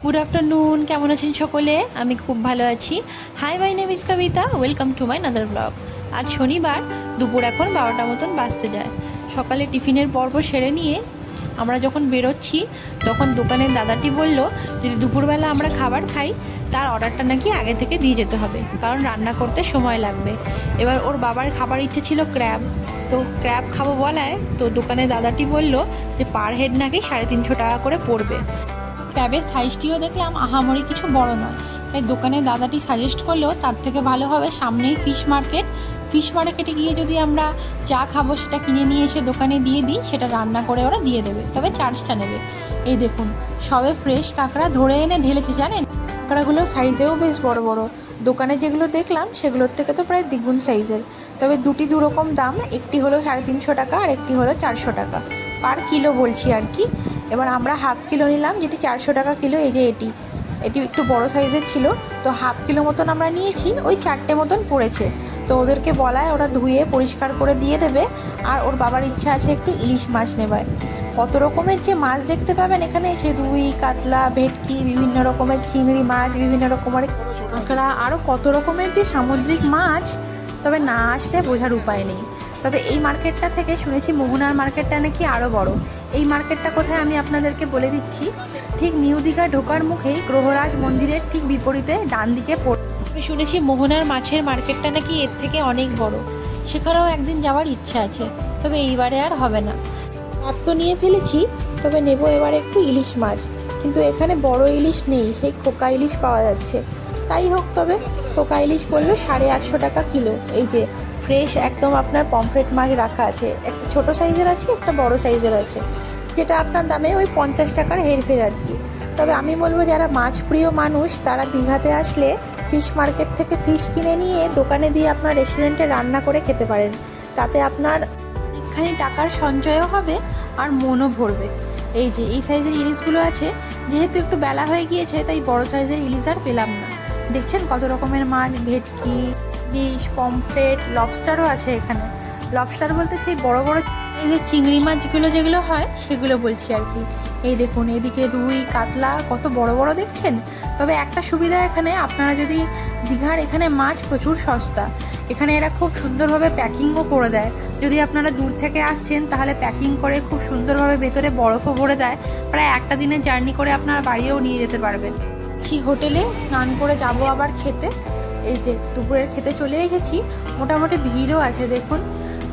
Good afternoon, কেমন আছেন সকলে? আমি খুব ভালো আছি। Hi, my name is Kabita, welcome to my another blog. আজ শনিবার, দুপুর এখন 12টা মতন বাজতে যায়। সকালে টিফিনের পর্ব সেরে নিয়ে আমরা যখন বেরোচ্ছি তখন দোকানের দাদাটি বলল, যদি দুপুরবেলা আমরা খাবার খাই তার অর্ডারটা নাকি আগে থেকে দিয়ে যেতে হবে, কারণ রান্না করতে সময় লাগবে। এবার ওর বাবার খাবার ইচ্ছে ছিল ক্র্যাব, তো ক্র্যাব খাবো বলায় তো দোকানের দাদাটি বলল যে পার হেড নাকি 350 টাকা করে পড়বে। ক্র্যাবের সাইজটিও দেখলাম আহামরি কিছু বড় নয়, তাই দোকানের দাদাটি সাজেস্ট করলো তার থেকে ভালো হবে সামনেই ফিশ মার্কেটে গিয়ে যদি আমরা যা খাবো সেটা কিনে নিয়ে এসে দোকানে দিয়ে দিই, সেটা রান্না করে ওরা দিয়ে দেবে, তবে চার্জটা নেবে। এই দেখুন, সবে ফ্রেশ কাঁকড়া ধরে এনে ঢেলেছে, জানেন কাঁকড়াগুলোর সাইজেও বেশ বড় বড়। দোকানে যেগুলো দেখলাম সেগুলোর থেকে তো প্রায় দ্বিগুণ সাইজের, তবে দুটি দুরকম দাম, একটি হলো 350 টাকা আর একটি হলো 400 টাকা পার কিলো বলছি আর কি। এবার আমরা হাফ কিলো নিলাম, যেটি 400 টাকা কিলো। এই যে এটি একটু বড় সাইজের ছিল, তো হাফ কিলো মতন আমরা নিয়েছি, ওই 4টে মতন পড়েছে। তো ওদেরকে বলায় ওরা ধুয়ে পরিষ্কার করে দিয়ে দেবে। আর ওর বাবার ইচ্ছা আছে একটু ইলিশ মাছ নেবার। কত রকমের যে মাছ দেখতে পাবেন এখানে এসে, রুই, কাতলা, ভেটকি, বিভিন্ন রকমের চিংড়ি মাছ, বিভিন্ন রকমের কাঁকড়া, আরও কত রকমের যে সামুদ্রিক মাছ, তবে না আসলে বোঝার উপায় নেই। তবে এই মার্কেটটা থেকে শুনেছি মোহনার মার্কেটটা নাকি আরও বড়। এই মার্কেটটা কোথায় আমি আপনাদেরকে বলে দিচ্ছি, ঠিক নিউ দীঘা ঢোকার মুখেই গ্রহরাজ মন্দিরের ঠিক বিপরীতে ডান দিকে পড়ে। আমি শুনেছি মোহনার মাছের মার্কেটটা নাকি এর থেকে অনেক বড়, সেখানেও একদিন যাওয়ার ইচ্ছা আছে, তবে এইবারে আর হবে না। ক্র্যাব তো নিয়ে ফেলেছি, তবে নেব এবারে একটু ইলিশ মাছ, কিন্তু এখানে বড় ইলিশ নেই, সেই খোকা ইলিশ পাওয়া যাচ্ছে। তাই হোক, তবে খোকা ইলিশ পড়লো 850 টাকা কিলো। এই যে ফ্রেশ একদম আপনার পমফ্রেট মাছ রাখা আছে, একটা ছোটো সাইজের আছে, একটা বড় সাইজের আছে, যেটা আপনার দামে ওই 50 টাকার হেরফের আর কি। তবে আমি বলবো যারা মাছ প্রিয় মানুষ তারা দীঘাতে আসলে ফিশ মার্কেট থেকে ফিশ কিনে নিয়ে দোকানে দিয়ে আপনার রেস্টুরেন্টে রান্না করে খেতে পারেন, তাতে আপনার অনেকখানি টাকার সঞ্চয়ও হবে আর মনও ভরবে। এই যে এই সাইজের ইলিশগুলো আছে, যেহেতু একটু বেলা হয়ে গিয়েছে তাই বড় সাইজের ইলিশ আর পেলাম না। দেখছেন কত রকমের মাছ, ভেটকি, ইলিশ, পমফ্রেট, লবস্টারও আছে এখানে। লবস্টার বলতে সেই বড় বড় এই যে চিংড়ি মাছগুলো যেগুলো হয় সেগুলো বলছি আর কি। এই দেখুন, এদিকে রুই, কাতলা কত বড় বড় দেখছেন। তবে একটা সুবিধা এখানে, আপনারা যদি দীঘার এখানে মাছ প্রচুর সস্তা, এখানে এরা খুব সুন্দরভাবে প্যাকিংও করে দেয়। যদি আপনারা দূর থেকে আসছেন তাহলে প্যাকিং করে খুব সুন্দরভাবে ভেতরে বরফও ভরে দেয়, প্রায় একটা দিনের জার্নি করে আপনার বাড়িও নিয়ে যেতে পারবেন। হোটেলে স্নান করে যাব আবার খেতে। এই যে দুপুরের খেতে চলে এসেছি, মোটামুটি ভিড়ও আছে দেখুন।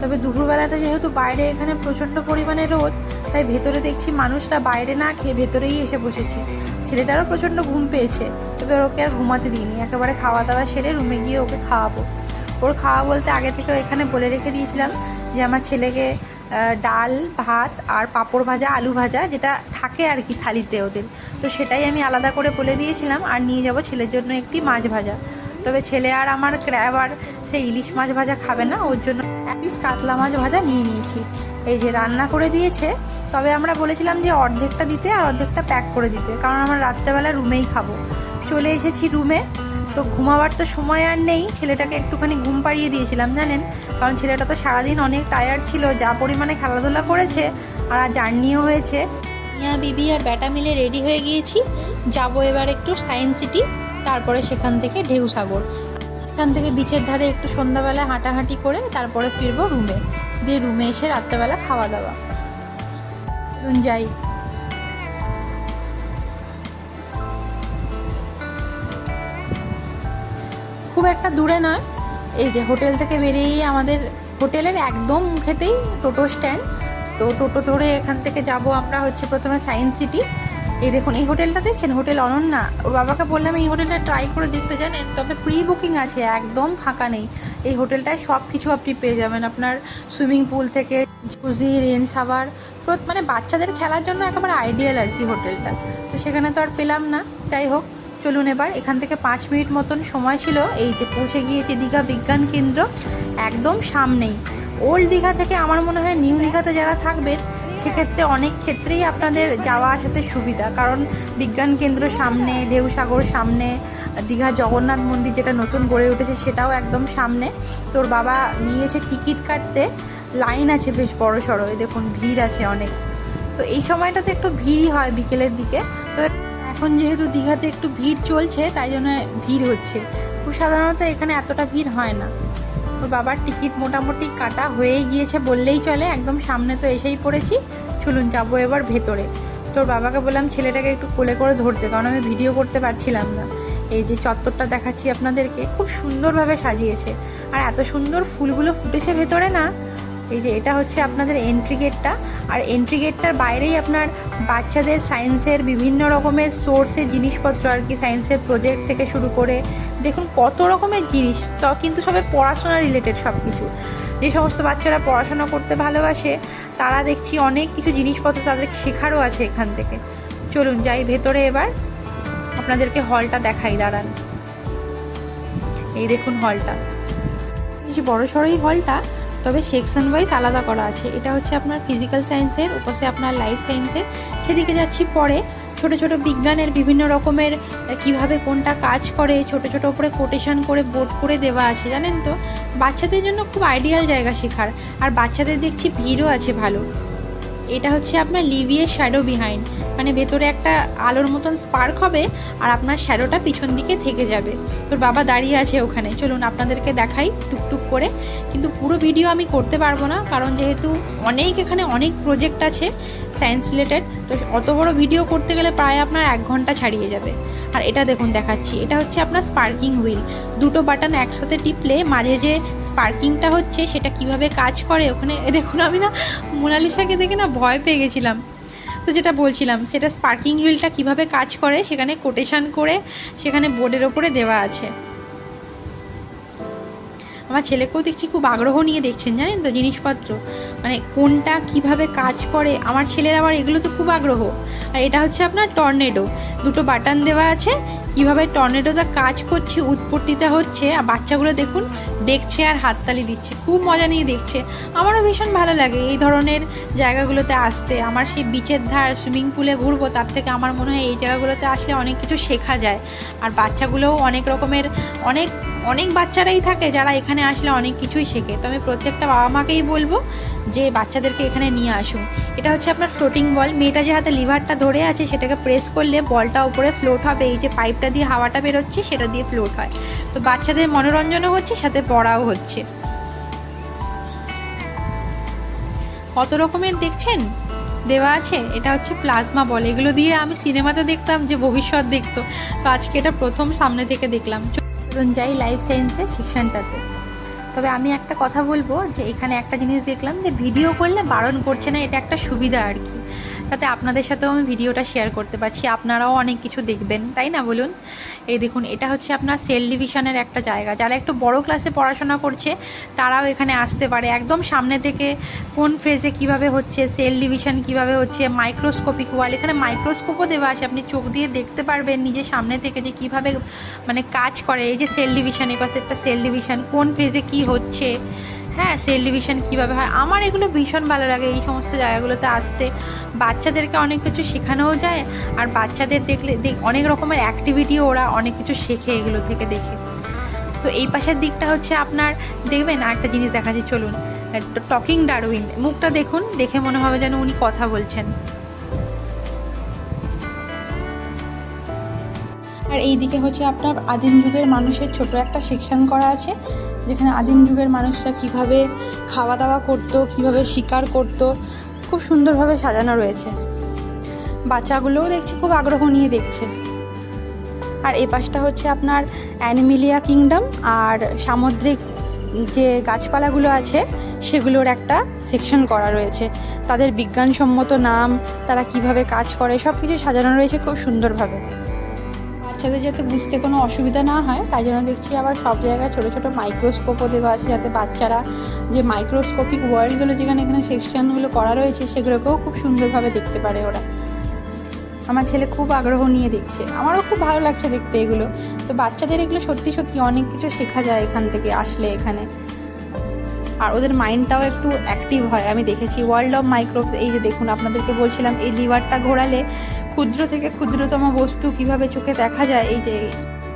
তবে দুপুরবেলাটা যেহেতু বাইরে এখানে প্রচণ্ড পরিমাণে রোদ, তাই ভেতরে দেখছি মানুষরা বাইরে না খেয়ে ভেতরেই এসে বসেছে। ছেলেটারও প্রচণ্ড ঘুম পেয়েছে, তবে ওকে আর ঘুমাতে দিইনি, একেবারে খাওয়া দাওয়া সেরে রুমে গিয়ে ওকে খাওয়াবো। ওর খাওয়া বলতে আগে থেকে এখানে বলে রেখে দিয়েছিলাম যে আমার ছেলেকে ডাল, ভাত আর পাঁপড় ভাজা, আলু ভাজা, যেটা থাকে আর কি থালিতে ওদের, তো সেটাই আমি আলাদা করে বলে দিয়েছিলাম। আর নিয়ে যাব ছেলের জন্য একটি মাছ ভাজা। তবে ছেলে আর আমার ক্র্যাব আর সেই ইলিশ মাছ ভাজা খাবে না, ওর জন্য এক পিস কাতলা মাছ ভাজা নিয়ে নিয়েছি। এই যে রান্না করে দিয়েছে, তবে আমরা বলেছিলাম যে অর্ধেকটা দিতে আর অর্ধেকটা প্যাক করে দিতে, কারণ আমরা রাত্রেবেলা রুমেই খাবো। চলে এসেছি রুমে, তো ঘুমাবার তো সময় আর নেই, ছেলেটাকে একটুখানি ঘুম পাড়িয়ে দিয়েছিলাম জানেন, কারণ ছেলেটা তো সারাদিন অনেক টায়ার্ড ছিল, যা পরিমাণে খেলাধুলা করেছে আর জার্নিও হয়েছে। মিয়া, বিবি আর ব্যাটা মিলে রেডি হয়ে গিয়েছি, যাব এবার একটু সায়েন্স সিটি, তারপরে সেখান থেকে ঢেউসাগর। এখান থেকে বিচের ধারে একটু সন্ধ্যাবেলা হাঁটাহাঁটি করে তারপরে ফিরবো রুমে, দিয়ে রুমে এসে রাত্রেবেলা খাওয়া দাওয়া। যাই। খুব একটা দূরে নয়, এই যে হোটেল থেকে বেরিয়েই আমাদের হোটেলের একদম মুখেতেই টোটো স্ট্যান্ড। তো টোটো ধরে এখান থেকে যাব আমরা হচ্ছে প্রথমে সায়েন্স সিটি। এই দেখুন, এই হোটেলটা দেখছেন, হোটেল অনন্যা। ওর বাবাকে বললাম এই হোটেলটা ট্রাই করে দেখতে, জানেন, তবে প্রি বুকিং আছে, একদম ফাঁকা নেই। এই হোটেলটায় সব কিছু আপনি পেয়ে যাবেন, আপনার সুইমিং পুল থেকে জুজি, রেন শাওয়ার, মানে বাচ্চাদের খেলার জন্য একেবারে আইডিয়াল আর কি হোটেলটা। তো সেখানে তো আর পেলাম না, যাই হোক চলুন এবার। এখান থেকে 5 মিনিট মতন সময় ছিল, এই যে পৌঁছে গিয়েছি দীঘা বিজ্ঞান কেন্দ্র, একদম সামনেই। ওল্ড দীঘা থেকে আমার মনে হয় নিউ দীঘাতে যারা থাকবেন সেক্ষেত্রে অনেক ক্ষেত্রেই আপনাদের যাওয়া আসাতে সুবিধা, কারণ বিজ্ঞান কেন্দ্র সামনে, ঢেউসাগর সামনে, দীঘা জগন্নাথ মন্দির যেটা নতুন গড়ে উঠেছে সেটাও একদম সামনে। তোর বাবা গিয়েছে টিকিট কাটতে, লাইন আছে বেশ বড় সড়ো, দেখুন ভিড় আছে অনেক। তো এই সময়টাতে একটু ভিড়ই হয় বিকেলের দিকে। তো এখন যেহেতু দীঘাতে একটু ভিড় চলছে তাই জন্য ভিড় হচ্ছে, খুব সাধারণত এখানে এতটা ভিড় হয় না। ওর বাবার টিকিট মোটামুটি কাটা হয়েই গিয়েছে বললেই চলে, একদম সামনে তো এসেই পড়েছি। চলুন যাবো এবার ভেতরে। তোর বাবাকে বললাম ছেলেটাকে একটু কোলে করে ধরতে, কারণ আমি ভিডিও করতে পারছিলাম না। এই যে চত্বরটা দেখাচ্ছি আপনাদেরকে, খুব সুন্দরভাবে সাজিয়েছে, আর এত সুন্দর ফুলগুলো ফুটেছে ভেতরে না। এই যে এটা হচ্ছে আপনাদের এন্ট্রি গেটটা, আর এন্ট্রি গেটটার বাইরেই আপনার বাচ্চাদের সায়েন্সের বিভিন্ন রকমের সোর্সের জিনিসপত্র আর কি, সায়েন্সের প্রজেক্ট থেকে শুরু করে দেখুন কত রকমের জিনিস, তো কিন্তু সবে পড়াশোনা রিলেটেড সব কিছু। যে সমস্ত বাচ্চারা পড়াশোনা করতে ভালোবাসে তারা দেখছি অনেক কিছু জিনিসপত্র তাদের শেখারও আছে এখান থেকে। চলুন যাই ভেতরে এবার, আপনাদেরকে হলটা দেখাই, দাঁড়ান। এই দেখুন হলটা, এই যে বড় সড়োই হলটা, তবে সেকশন ওয়াইজ আলাদা করা আছে। এটা হচ্ছে আপনার ফিজিক্যাল সায়েন্সের, ওপাশে আপনার লাইফ সায়েন্সের, সেদিকে যাচ্ছি পরে। ছোট ছোট বিজ্ঞানের বিভিন্ন রকমের কিভাবে কোনটা কাজ করে ছোট ছোট উপরে কোটেশন করে বোর্ড করে দেওয়া আছে, জানেন তো। বাচ্চাদের জন্য খুব আইডিয়াল জায়গা শেখার, আর বাচ্চাদের দেখছি ভিড়ও আছে ভালো। এটা হচ্ছে আপনার লিভিয়ের শ্যাডো বিহাইন্ড, মানে ভেতরে একটা আলোর মতন স্পার্ক হবে আর আপনার শ্যাডোটা পিছন দিকে থেকে যাবে। তোর বাবা দাঁড়িয়ে আছে ওখানে, চলুন আপনাদেরকে দেখাই টুকটুক করে। কিন্তু পুরো ভিডিও আমি করতে পারবো না, কারণ যেহেতু এখানে অনেক প্রজেক্ট আছে সায়েন্স রিলেটেড, তো অত বড় ভিডিও করতে গেলে প্রায় আপনার 1 ঘন্টা ছাড়িয়ে যাবে। আর এটা দেখুন দেখাচ্ছি, এটা হচ্ছে আপনার স্পার্কিং হুইল। দুটো বাটন একসাথে টিপলে মাঝে যে স্পার্কিংটা হচ্ছে সেটা কিভাবে কাজ করে ওখানে দেখুন। আমি না মোনালিসাকে দেখে না ভয় পেয়ে গেছিলাম। তো যেটা বলছিলাম, সেটা স্পার্কিং হুইলটা কিভাবে কাজ করে সেখানে কোটেশন করে সেখানে বোর্ডের ওপরে দেওয়া আছে। আমার ছেলেকেও দেখছি খুব আগ্রহ নিয়ে দেখছেন, জানেন তো, জিনিসপত্র মানে কোনটা কিভাবে কাজ করে। আমার ছেলের আবার এগুলো তো খুব আগ্রহ। আর এটা হচ্ছে আপনার টর্নেডো, দুটো বাটন দেওয়া আছে, কিভাবে টর্নেডোটা কাজ করছে, উৎপত্তিটা হচ্ছে। আর বাচ্চাগুলো দেখুন দেখছে আর হাততালি দিচ্ছে, খুব মজা নিয়ে দেখছে। আমারও ভীষণ ভালো লাগে এই ধরনের জায়গাগুলোতে আসতে। আমার সেই বিচের ধার সুইমিং পুলে ঘুরবো, তার থেকে আমার মনে হয় এই জায়গাগুলোতে আসলে অনেক কিছু শেখা যায়। আর বাচ্চাগুলোও অনেক রকমের অনেক বাচ্চারাই থাকে যারা এখানে আসলে অনেক কিছুই শেখে। তো আমি প্রত্যেকটা বাবা মাকেই বলবো যে বাচ্চাদেরকে এখানে নিয়ে আসুন। এটা হচ্ছে আপনার ফ্লোটিং বল, মেয়েটা যে হাতে লিভারটা ধরে আছে সেটাকে প্রেস করলে বলটা উপরে ফ্লোট হবে। এই যে পাইপটা দিয়ে হাওয়াটা বেরোচ্ছে সেটা দিয়ে ফ্লোট হয়। তো বাচ্চাদের মনোরঞ্জনও হচ্ছে, সাথে পড়াও হচ্ছে। কত রকমের দেখছেন দেওয়া আছে। এটা হচ্ছে প্লাজমা বল, এগুলো দিয়ে আমি সিনেমাতে দেখতাম যে ভবিষ্যৎ দেখতো, তো আজকে এটা প্রথম সামনে থেকে দেখলাম। চলুন যাই লাইফ সায়েন্সের সেকশনটাতে। তবে আমি একটা কথা বলবো যে এখানে একটা জিনিস দেখলাম যে ভিডিও করলে বারণ করছে না, এটা একটা সুবিধা আর কি। তাতে আপনাদের সাথেও আমি ভিডিওটা শেয়ার করতে পারছি, আপনারাও অনেক কিছু দেখবেন, তাই না বলুন। এই দেখুন এটা হচ্ছে আপনার সেল ডিভিশনের একটা জায়গা, যারা একটু বড় ক্লাসে পড়াশোনা করছে তারাও এখানে আসতে পারে। একদম সামনে থেকে কোন ফ্রেজে কিভাবে হচ্ছে, সেল ডিভিশন কিভাবে হচ্ছে, মাইক্রোস্কোপিক ওয়াল, এখানে মাইক্রোস্কোপও দেওয়া আছে, আপনি চোখ দিয়ে দেখতে পারবেন নিজের সামনে থেকে যে কিভাবে মানে কাজ করে। এই যে সেল ডিভিশন, এই পাশে একটা সেল ডিভিশন, কোন ফেজে কি হচ্ছে, হ্যাঁ সেল ডিভিশন কীভাবে হয়। আমার এগুলো ভীষণ ভালো লাগে এই সমস্ত জায়গাগুলোতে আসতে। বাচ্চাদেরকে অনেক কিছু শেখানোও যায়, আর বাচ্চাদের দেখলে অনেক রকমের অ্যাক্টিভিটিও ওরা অনেক কিছু শেখে এগুলো থেকে দেখে। তো এই পাশের দিকটা হচ্ছে আপনার দেখবেন আর একটা জিনিস দেখাচ্ছি, চলুন। টকিং ডারউইন, মুখটা দেখুন, দেখে মনে হবে যেন উনি কথা বলছেন। আর এই দিকে হচ্ছে আপনার আদিম যুগের মানুষের ছোট একটা সেকশন করা আছে, যেখানে আদিম যুগের মানুষরা কিভাবে খাওয়া দাওয়া করতো, কিভাবে শিকার করতো, খুব সুন্দরভাবে সাজানো রয়েছে। বাচ্চাগুলোও দেখছি খুব আগ্রহ নিয়ে দেখছে। আর এ পাশটা হচ্ছে আপনার অ্যানিমেলিয়া কিংডম, আর সামুদ্রিক যে গাছপালাগুলো আছে সেগুলোর একটা সেকশন করা রয়েছে। তাদের বিজ্ঞানসম্মত নাম, তারা কিভাবে কাজ করে, সব কিছু সাজানো রয়েছে খুব সুন্দরভাবে। বাচ্চাদের যাতে বুঝতে কোনো অসুবিধা না হয় তাই জন্য দেখছি আবার সব জায়গায় ছোটো ছোটো মাইক্রোস্কোপও দেওয়া আছে, যাতে বাচ্চারা যে মাইক্রোস্কোপিক ওয়ার্ল্ডগুলো যেখানে এখানে সেকশনগুলো করা রয়েছে সেগুলোকেও খুব সুন্দরভাবে দেখতে পারে ওরা। আমার ছেলে খুব আগ্রহ নিয়ে দেখছে, আমারও খুব ভালো লাগছে দেখতে এগুলো। তো বাচ্চাদের এগুলো সত্যি সত্যি অনেক কিছু শেখা যায় এখান থেকে আসলে এখানে, আর ওদের মাইন্ডটাও একটু অ্যাক্টিভ হয়। আমি দেখেছি ওয়ার্ল্ড অফ মাইক্রোবস, এই যে দেখুন আপনাদেরকে বলছিলাম এই লিভারটা ঘোরালে ক্ষুদ্র থেকে ক্ষুদ্রতম বস্তু কিভাবে চোখে দেখা যায়, এই যে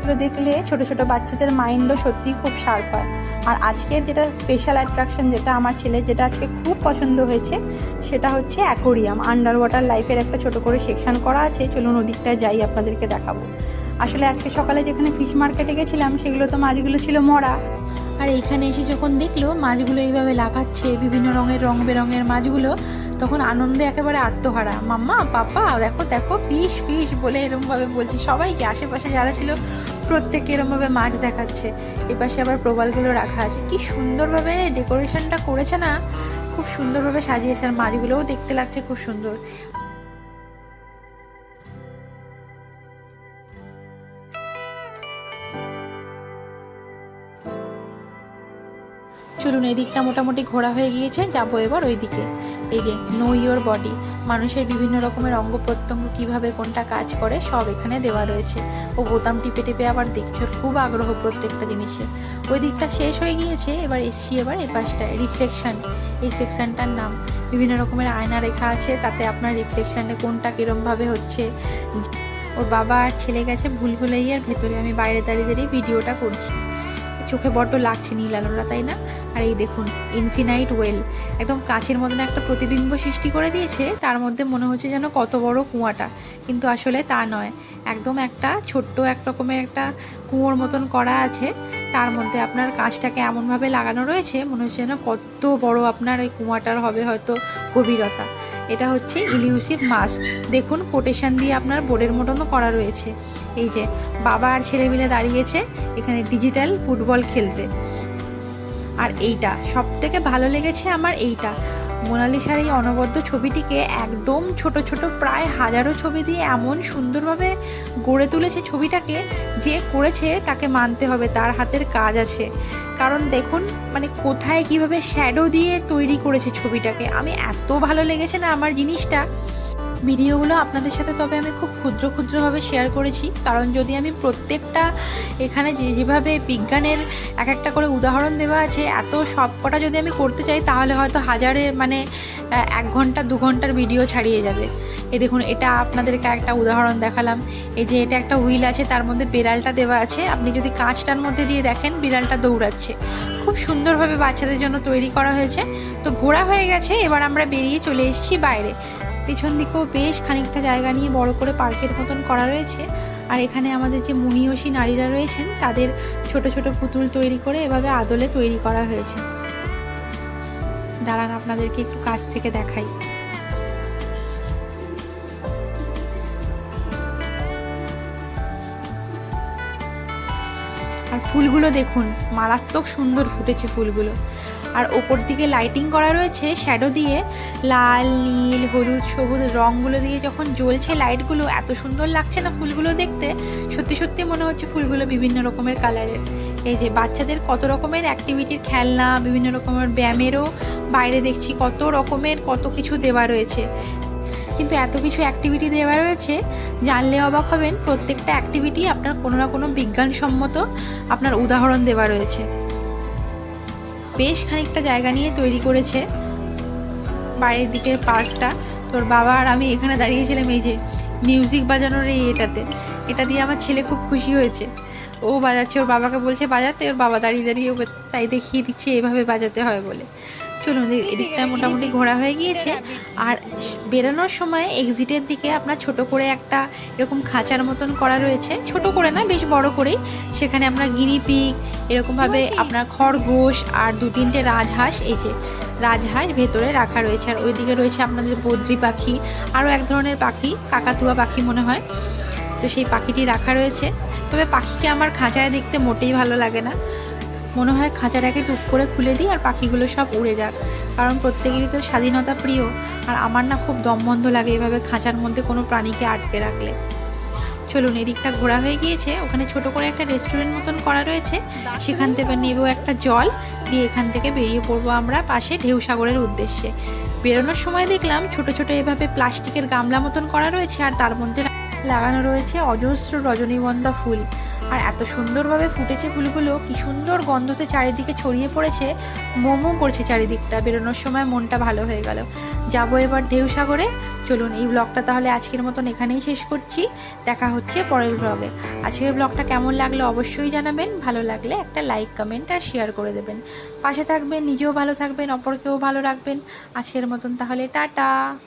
এগুলো দেখলে ছোট ছোট বাচ্চাদের মাইন্ডও সত্যিই খুব শার্প হয়। আর আজকের যেটা স্পেশাল অ্যাট্রাকশন, যেটা আমার ছেলে যেটা আজকে খুব পছন্দ হয়েছে, সেটা হচ্ছে অ্যাকোরিয়াম। আন্ডার ওয়াটার লাইফের একটা ছোট করে সেকশন করা আছে। চলুন ওদিকটায় যাই, আপনাদেরকে দেখাবো। আসলে আজকে সকালে যেখানে ফিশ মার্কেটে গেছিলাম, সেগুলো তো মাছগুলো ছিল মরা। আর এইখানে এসে যখন দেখলো মাছগুলো এইভাবে লাফাচ্ছে, বিভিন্ন রং বেরঙের মাছগুলো, তখন আনন্দে একেবারে আত্মহারা। মাম্মা, পাপা, দেখো দেখো ফিশ ফিশ বলে এরমভাবে বলছি সবাইকে। আশেপাশে যারা ছিল প্রত্যেককে এরমভাবে মাছ দেখাচ্ছে। এপাশে আবার প্রবালগুলো রাখা আছে। কি সুন্দরভাবে ডেকোরেশনটা করেছে না, খুব সুন্দরভাবে সাজিয়েছে। আর মাছগুলোও দেখতে লাগছে খুব সুন্দর। চলুন, এদিকটা মোটামুটি ঘোরা হয়ে গিয়েছে, যাবো এবার ওই দিকে। এই যে নো ইয়োর বডি, মানুষের বিভিন্ন রকমের অঙ্গ প্রত্যঙ্গ কিভাবে কোনটা কাজ করে সব এখানে দেওয়া রয়েছে। ও বোতাম টিপে টিপে আবার দেখছে, খুব আগ্রহ প্রত্যেকটা জিনিসে। ওই দিকটা শেষ হয়ে গিয়েছে, এবার এসছি এবার এ পাশটায় রিফ্লেকশন। এই সেকশনটার নাম, বিভিন্ন রকমের আয়না রেখা আছে, তাতে আপনার রিফ্লেকশানে কোনটা কীরমভাবে হচ্ছে। ওর বাবা আর ছেলে গেছে ভুলভুলাইয়ার ভেতরে, আমি বাইরে দাঁড়িয়ে দাঁড়িয়ে ভিডিওটা করছি। চোখে বড্ড লাগছে নীল আলোটা, তাই না? আর এই দেখুন ইনফিনাইট ওয়েল, একদম কাচের মতন একটা প্রতিবিম্ব সৃষ্টি করে দিয়েছে। তার মধ্যে মনে হচ্ছে যেন কত বড় কুয়াটা, কিন্তু আসলে তা নয়। একদম একটা ছোট্ট এক রকমের একটা কুয়োর মতন করা আছে। তার মধ্যে আপনার কাঁচটাকে এমনভাবে লাগানো রয়েছে, মনে হচ্ছে যেন কত বড় আপনার এই কুয়াটার হবে হয়তো গভীরতা। এটা হচ্ছে ইলিউসিভ মাস্ক। দেখুন কোটেশন দিয়ে আপনার বোর্ডের মতনও করা রয়েছে। এই যে বাবা আর ছেলে মিলে দাঁড়িয়েছে এখানে ডিজিটাল ফুটবল খেলতে। আর এইটা সব থেকে ভালো লেগেছে আমার, এইটা মোনালিসার এই অনবদ্য ছবিটিকে একদম ছোট ছোট প্রায় হাজারো ছবি দিয়ে এমন সুন্দরভাবে গড়ে তুলেছে ছবিটাকে। যে করেছে তাকে মানতে হবে, তার হাতের কাজ আছে। কারণ দেখুন মানে কোথায় কিভাবে শ্যাডো দিয়ে তৈরি করেছে ছবিটাকে। আমি এত ভালো লেগেছে না আমার জিনিসটা। ভিডিওগুলো আপনাদের সাথে তবে আমি খুব ক্ষুদ্রভাবে শেয়ার করেছি, কারণ যদি আমি প্রত্যেকটা এখানে যেভাবে বিজ্ঞানের এক একটা করে উদাহরণ দেওয়া আছে, এত সবকটা যদি আমি করতে চাই তাহলে হয়তো হাজারের মানে 1 ঘন্টা 2 ঘন্টার ভিডিও ছাড়িয়ে যাবে। এই দেখুন, এটা আপনাদেরকে একটা উদাহরণ দেখালাম। এই যে এটা একটা হুইল আছে, তার মধ্যে বিড়ালটা দেওয়া আছে। আপনি যদি কাঁচটার মধ্যে দিয়ে দেখেন বিড়ালটা দৌড়াচ্ছে। খুব সুন্দরভাবে বাচ্চাদের জন্য তৈরি করা হয়েছে। তো ঘোরা হয়ে গেছে, এবার আমরা বেরিয়ে চলে এসেছি বাইরে। পেছন দিকেও বেশ খানিকটা জায়গা নিয়ে বড় করে পার্কের মতন করা রয়েছে। আর এখানে আমাদের যে মহিয়সী নারীরা রয়েছেন তাদের ছোট ছোট পুতুল তৈরি করে এভাবে আদলে তৈরি করা হয়েছে। দাঁড়ান আপনাদেরকে একটু কাছ থেকে দেখাই। আর ফুলগুলো দেখুন, মারাত্মক সুন্দর ফুটেছে ফুলগুলো। আর ওপর দিকে লাইটিং করা রয়েছে শ্যাডো দিয়ে, লাল নীল হলুদ সবুজ রঙগুলো দিয়ে যখন জ্বলছে লাইটগুলো, এত সুন্দর লাগছে না ফুলগুলো দেখতে। সত্যি সত্যি মনে হচ্ছে ফুলগুলো বিভিন্ন রকমের কালারের। এই যে বাচ্চাদের কত রকমের অ্যাক্টিভিটির খেলনা, বিভিন্ন রকমের ব্যায়ামেরও বাইরে দেখছি কত রকমের কত কিছু দেওয়া রয়েছে। কিন্তু এত কিছু অ্যাক্টিভিটি দেওয়া রয়েছে, জানলে অবাক হবেন প্রত্যেকটা অ্যাক্টিভিটি আপনার কোনো না কোনো বিজ্ঞানসম্মত আপনার উদাহরণ দেওয়া রয়েছে। বেশ খানিকটা জায়গা নিয়ে তৈরি করেছে বাইরের দিকে পার্কটা। তোর বাবা আর আমি এখানে দাঁড়িয়েছিলাম এই যে মিউজিক বাজানোর এটা দিয়ে আমার ছেলে খুব খুশি হয়েছে। ও বাজাচ্ছে, ওর বাবাকে বলছে বাজাতে, ওর বাবা দাঁড়িয়ে দাঁড়িয়ে ওকে তাই দেখিয়ে দিচ্ছে এভাবে বাজাতে হয় বলে। চলুন, এদিকটা মোটামুটি ঘোরা হয়ে গিয়েছে। আর বেরোনোর সময় এক্সিটের দিকে আপনার ছোট করে একটা এরকম খাঁচার মতন করা রয়েছে, ছোট করে না বেশ বড় করেই। সেখানে আমরা গিনিপিগ এরকমভাবে আপনার খরগোশ আর 2-3টে রাজহাঁস, এই যে রাজহাঁস ভেতরে রাখা রয়েছে। আর ওইদিকে রয়েছে আপনাদের বদ্রি পাখি, আরও এক ধরনের পাখি, কাকাতুয়া পাখি মনে হয়। তো সেই পাখিটি রাখা রয়েছে। তবে পাখিকে আমার খাঁচায় দেখতে মোটেই ভালো লাগে না, মনে হয় খাঁচাটাকে টুক করে খুলে দিই আর পাখিগুলো সব উড়ে যাক। কারণ প্রত্যেকেরই তো স্বাধীনতা প্রিয়, আর আমার না খুব দমবন্ধ লাগে এভাবে খাঁচার মধ্যে কোনো প্রাণীকে আটকে রাখলে। চলুন, এদিকটা ঘোরা হয়ে গিয়েছে। ওখানে ছোট করে একটা রেস্টুরেন্ট মতন করা রয়েছে, সেখান থেকে নেব একটা জল দিয়ে এখান থেকে বেরিয়ে পড়বো আমরা পাশে ঢেউসাগরের উদ্দেশ্যে। বেরোনোর সময় দেখলাম ছোট ছোট এভাবে প্লাস্টিকের গামলা মতন করা রয়েছে, আর তার মধ্যে লাগানো রয়েছে অজস্র রজনীগন্ধা ফুল। আর এত সুন্দরভাবে ফুটেছে ফুলগুলো, কি সুন্দর গন্ধতে চারিদিকে ছড়িয়ে পড়েছে, মোমো করছে চারিদিকটা। বেরোনোর সময় মনটা ভালো হয়ে গেল। যাবো এবার ঢেউসাগরে। চলুন এই ব্লগটা তাহলে আজকের মতন এখানেই শেষ করছি। দেখা হচ্ছে পরের ব্লগে। আজকের ব্লগটা কেমন লাগলো অবশ্যই জানাবেন। ভালো লাগলে একটা লাইক, কমেন্ট আর শেয়ার করে দেবেন। পাশে থাকবেন, নিজেও ভালো থাকবেন, অপরকেও ভালো রাখবেন। আজকের মতন তাহলে টাটা।